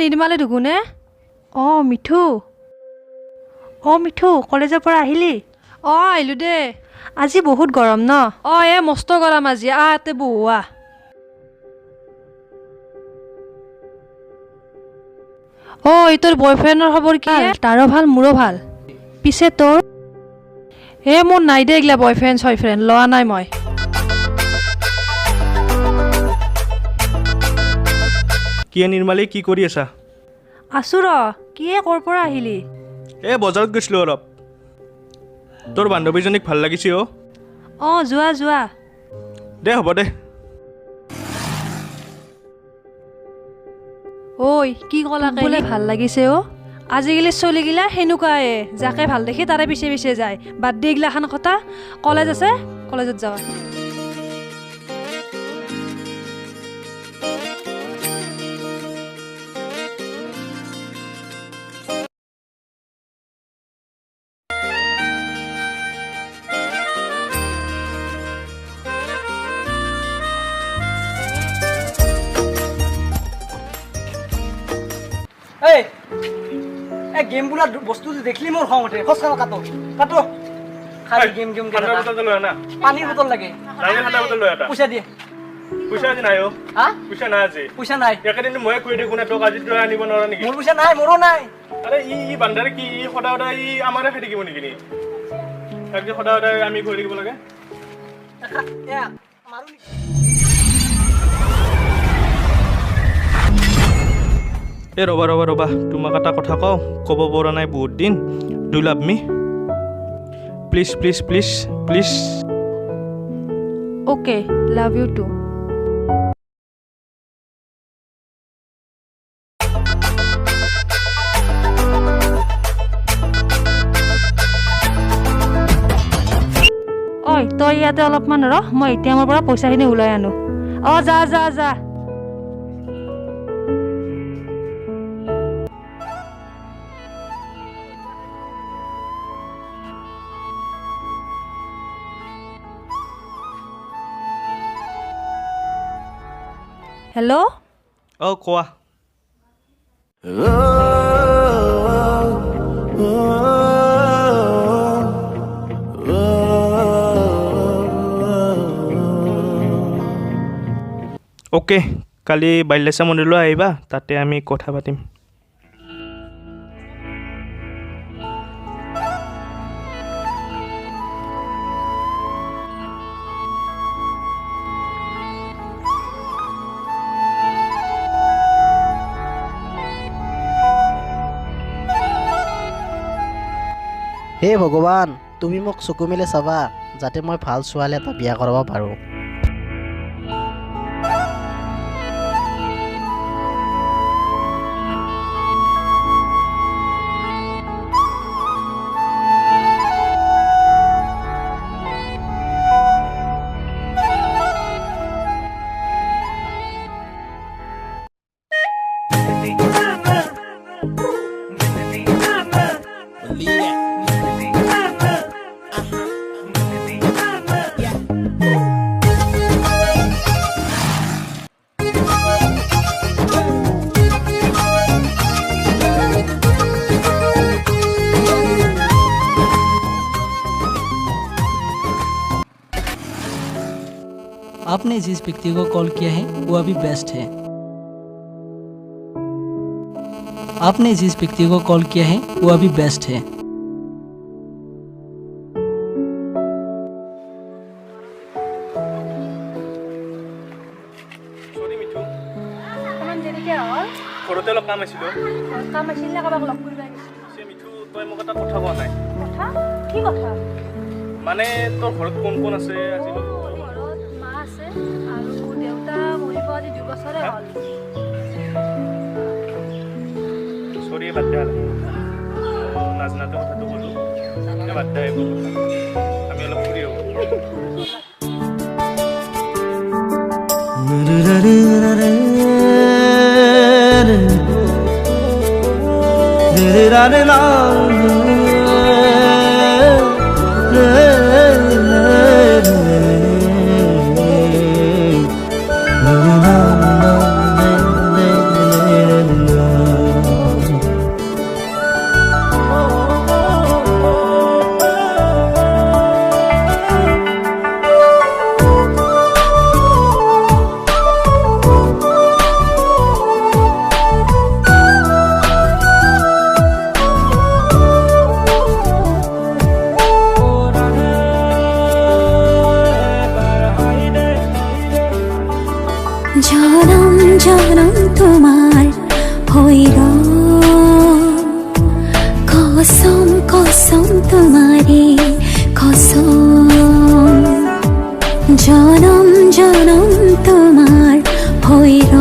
নিৰ্মালে দুগুনে মিঠু মিঠু কলেজৰ পৰা আহিলি আহিলোঁ দে আজি বহুত গৰম ন মস্ত গৰম আজি ইয়াতে বহুৱা তোৰ বয়ফ্ৰেণ্ডৰ খবৰ কি তাৰো ভাল মোৰো ভাল পিছে তোৰ মোৰ নাই দে এইগিলা বয়ফ্ৰেণ্ড চয়ফ্ৰেণ্ড লোৱা নাই মই কি নিৰ্মালী কি কৰি আছা আছো কিয়ে ক'ৰ পৰা আহিলি বজাৰত গৈছিলোঁ অলপ তোৰ বান্ধৱীজনীক ভাল লাগিছে যোৱা দে হ'ব দে কি ক'লাকে বোলে ভাল লাগিছে আজিকালি চলিগিলা সেনেকুৱাই যাকে ভাল দেখি তাৰে পিছে পিছে যায় বাদ দি এইগিলাখান কথা কলেজ আছে কলেজত যাৱা গেম বোলা বস্তু দেখিলি মোৰ খং উঠে সঁচা কাটো খালি গেম পানীৰ বটল লাগে পইচা দিয়ে পইচা আজি নাই পইচা নাই আজি পইচা নাই একেদিন মই কৈ দিওঁ কোনে তোক আজি তই আনিব নোৱাৰা নেকি মোৰ পইচা নাই মোৰো নাই আৰে ই বান্দাৰে কি সদায় সদায় আমাৰে খাই থাকিব নেকি সদায় সদায় আমি কৈ থাকিব লাগে ৰবা তোমাক এটা কথা ক'ব পৰা নাই বহুত দিন do love me please please please please okay love you too তই ইয়াতে অলপমান মই এটিএমৰ পৰা পইচাখিনি ওলাই আনো যা হেল্ল' কোৱা অ'কে কালি বাল্যেশ্বৰ মন্দিৰলৈ আহিবা তাতে আমি কথা পাতিম হে ভগৱান তুমি মোক চকু মেলি চাবা যাতে মই ভাল ছোৱালী এটা বিয়া কৰাব পাৰোঁ आपने जिस व्यक्ति को कॉल किया है वो अभी बेस्ट है आपने जिस व्यक्ति को कॉल किया है वो अभी बेस्ट है ঘৰতে অলপ কাম আছিল মিঠু তই মোক এটা কথা কোৱা নাই কি কথা মানে তোৰ ঘৰত কোন কোন আছে আজি আছে আৰু দেউতা মৰিব আজি 2 বছৰে হ'ল সৰি বাদ দে নাজনাতে কথাটো ক'লো বাদ দে আমি অলপ ফুৰি আহোঁ জনম জনম তোমার হইল কসম কসম তোমারে কসম জনম জনম তোমার হইল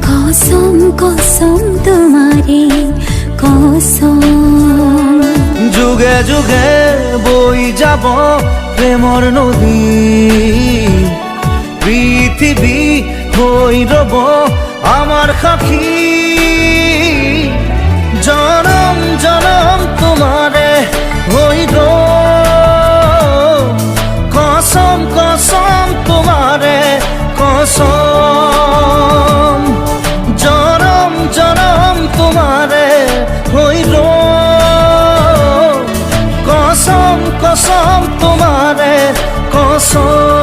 কসম কসম তোমারে কসম যুগে যুগে বই যাব প্ৰেমৰ নদী পৃথিৱী হৈ ৰব আমাৰ সাক্ষী জনম জনম তোমাৰে হৈ কসম কসম তোমাৰে কসম জনম জনম তোমাৰে হৈ কসম কসম তোমাৰে কসম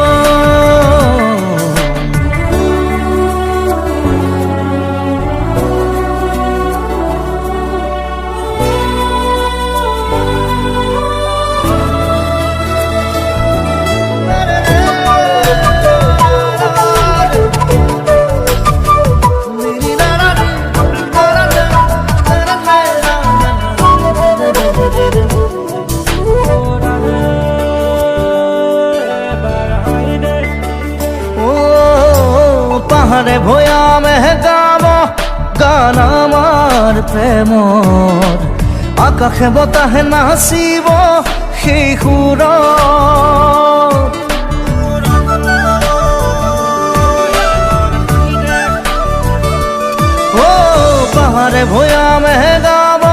পাহাড়ে ভয়ামে গাব গান আমাৰ প্ৰেমৰ আকাশে বতাহে নাচিব সেই সুৰত ও পাহাড়ে ভয়ামে গাব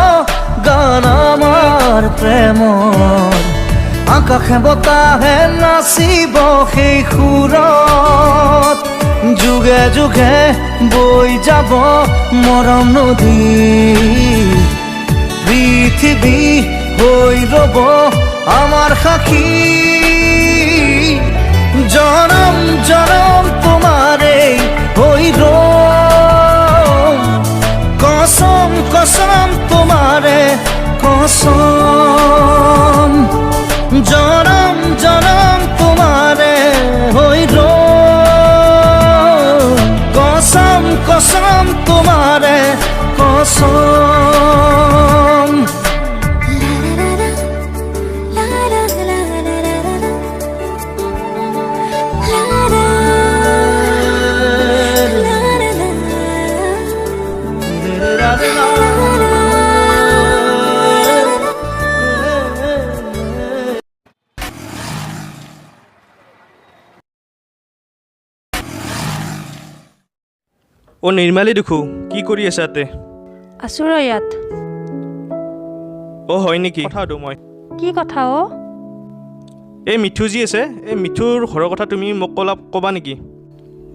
গান আমাৰ প্ৰেমৰ আকাশে বতাহে নাচিব সেই সুৰত যুগে যুগে বই যাব মৰম নদী পৃথিৱী হৈ ৰব আমাৰ সাক্ষী জনম জনম তোমাৰে হৈ কসম কসম তোমাৰে কসম জনম জনম তোমাৰে হৈ কসম কসম তোমাৰে কসম অ' নিৰ্মালী দেখো কি কৰি আছা তাতে আছোঁ ৰ ইয়াত অ' হয় নেকি কথা সুধো মই কি কথা অ' এই মিঠু যি আছে এই মিঠুৰ ঘৰৰ কথা তুমি মোক অলপ ক'বা নেকি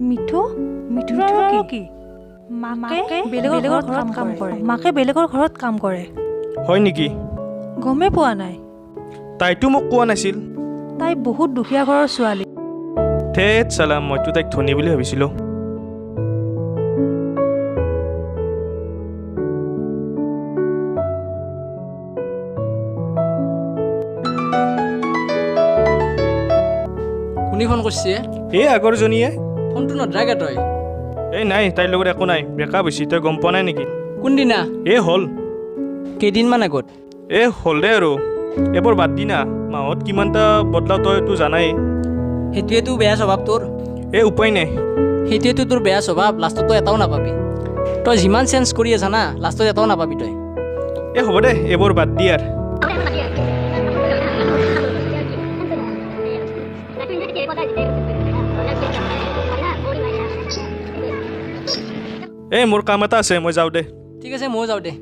মিঠু মিঠুৰ আৰু কি মাকে বেলেগৰ ঘৰত কাম কৰে মাকে বেলেগৰ ঘৰত কাম কৰে হয় নেকি গমেই পোৱা নাই তাইতো মোক কোৱা নাছিল তাই বহুত দুখীয়া ঘৰৰ ছোৱালী ধেৎ চালা মইতো তাইক ধনী বুলি ভাবিছিলোঁ কোনে ফোন কৰিছে এই আগৰজনীয়ে ফোনটো নধৰাকে তই এই নাই তাইৰ লগত একো নাই ব্ৰেকআপ হৈছে তই গম পোৱা নাই নেকি কোনদিনা এই হ'ল কেইদিনমান আগত এই হ'ল দে আৰু এইবোৰ বাদ দি না মাহত কিমানটা বদলাও তইতো জানাই সেইটোৱেতো বেয়া স্বভাৱ তোৰ এই উপায় নাই সেইটোৱেতো তোৰ বেয়া স্বভাৱ লাষ্টত তই এটাও নাপাবি তই যিমান চেঞ্জ কৰি আছা না লাষ্টত এটাও নাপাবি তই এই হ'ব দে এইবোৰ বাদ দি আৰু এই মোৰ কাম এটা আছে মই যাওঁ দে ঠিক আছে ময়ো যাওঁ দে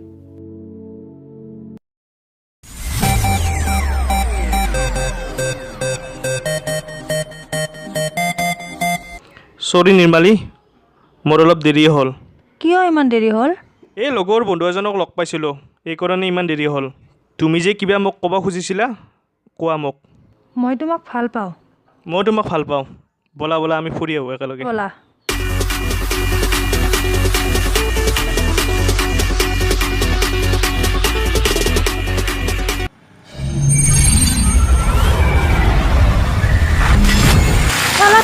চৰি নিৰ্মালী মোৰ অলপ দেৰি হ'ল কিয় ইমান দেৰি হ'ল এই লগৰ বন্ধু এজনক লগ পাইছিলোঁ এইকাৰণে ইমান দেৰি হ'ল তুমি যে কিবা মোক ক'ব খুজিছিলা কোৱা মোক মই তোমাক ভাল পাওঁ মই তোমাক ভাল পাওঁ বলা বলা আমি ফুৰি আহোঁ একেলগে ব'লা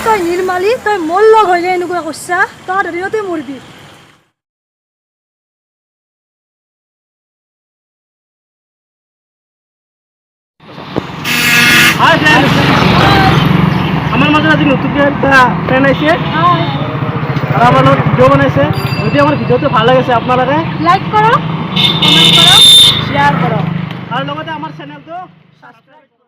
তই নিৰ্মালি তই মোৰ লগ হৈ এনেকুৱা কৈছা তই ধৰিতে মৰবি হাই ফ্ৰেণ্ড আমাৰ মাজত আজি নতুনকৈ এটা ফ্ৰেণ্ড আহিছে আৰু আমাৰ লগত ভিডিঅ' বনাইছে যদি আমাৰ ভিডিঅ'টো ভাল লাগিছে আপোনালোকে লাইক কৰক কমেণ্ট কৰক শ্বেয়াৰ কৰক আৰু লগতে আমাৰ চেনেলটো ছাবস্ক্ৰাইব